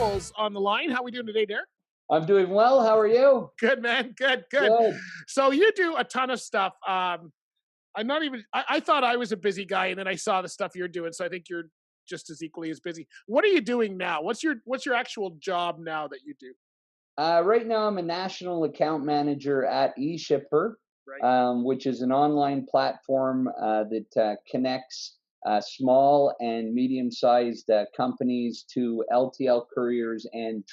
Samuels on the line. How are we doing today, Derek? I'm doing well. How are you? Good, man. Good, good. Good. So you do a ton of stuff. I'm not even. I thought I was a busy guy, and then I saw the stuff you're doing. So I think you're just as equally as busy. What are you doing now? What's your actual job now that you do? Right now, I'm a national account manager at eShipper, Right. which is an online platform that connects small and medium-sized companies to LTL couriers and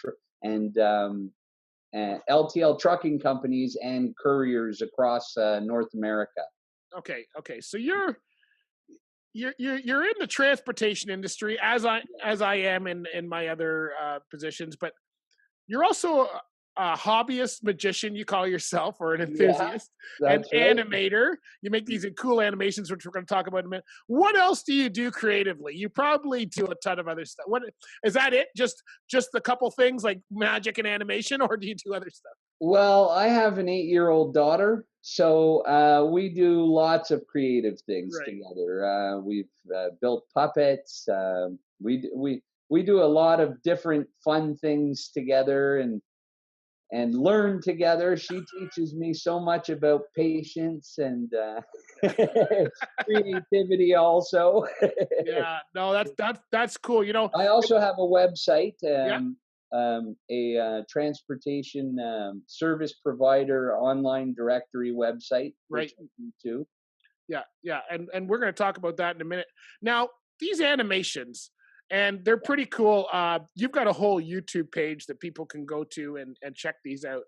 LTL trucking companies and couriers across North America. Okay. Okay. So you're in the transportation industry as I am in my other positions, but you're also a hobbyist magician, you call yourself, or an Yeah, enthusiast, an that's right. animator. You make these cool animations, which we're going to talk about in a minute. What else do you do creatively? You probably do a ton of other stuff. What is that? It just the couple things like magic and animation, or do you do other stuff? Well, I have an 8-year-old daughter, so we do lots of creative things Right. together. We've built puppets. We do a lot of different fun things together and learn together. She teaches me so much about patience and creativity also. Yeah. No, that's cool. I also have a website, Yeah. a transportation service provider online directory website, which Right. I do too. Yeah, yeah, and we're going to talk about that in a minute. Now, these animations, and they're pretty cool. You've got a whole YouTube page that people can go to and check these out.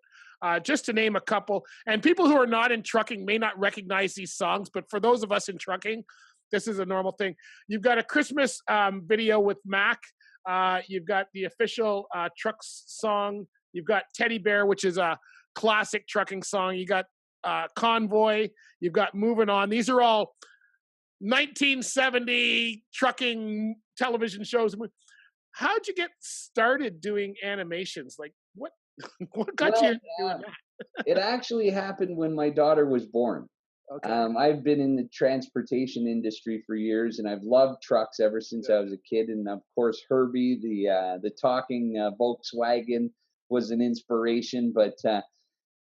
Just to name a couple, and people who are not in trucking may not recognize these songs, but for those of us in trucking, this is a normal thing. You've got a Christmas video with Mac. You've got the official trucks song. You've got Teddy Bear, which is a classic trucking song. You got Convoy. You've got Moving On. These are all 1970 trucking television shows. How'd you get started doing animations? Like what? What got you Well, into doing that? it actually happened when my daughter was born. Okay. I've been in the transportation industry for years, and I've loved trucks ever since Yeah. I was a kid. And of course, Herbie, the talking Volkswagen, was an inspiration. But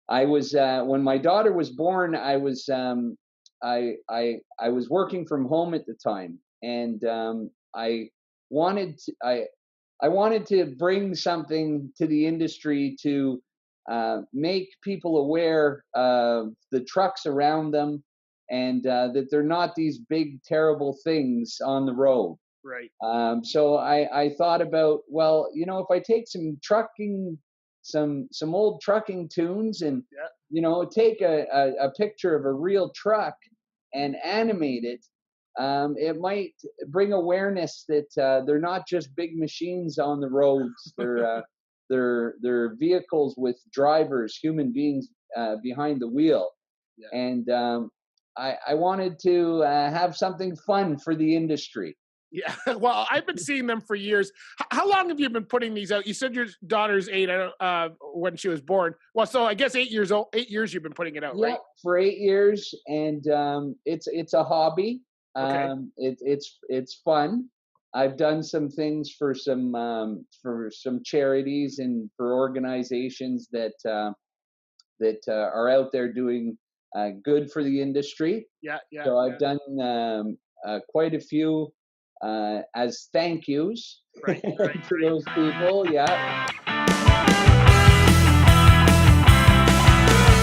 I was when my daughter was born, I was working from home at the time, and I wanted to, I wanted to bring something to the industry to make people aware of the trucks around them, and that they're not these big terrible things on the road. Right. So I thought about, well, if I take some old trucking tunes and Yeah. take a picture of a real truck and animate it, it might bring awareness that they're not just big machines on the roads. They're vehicles with drivers, human beings behind the wheel, Yeah. and I wanted to have something fun for the industry. Yeah. Well, I've been seeing them for years. How long have you been putting these out? You said your daughter's 8. I don't when she was born. Well, so I guess 8 years old. 8 years you've been putting it out, Yeah, right? for 8 years, and it's a hobby. Okay. It's fun. I've done some things for some charities and for organizations that are out there doing good for the industry. Yeah. Yeah. So I've Yeah. done quite a few as thank yous Right. Right. to Right. those people. Yeah.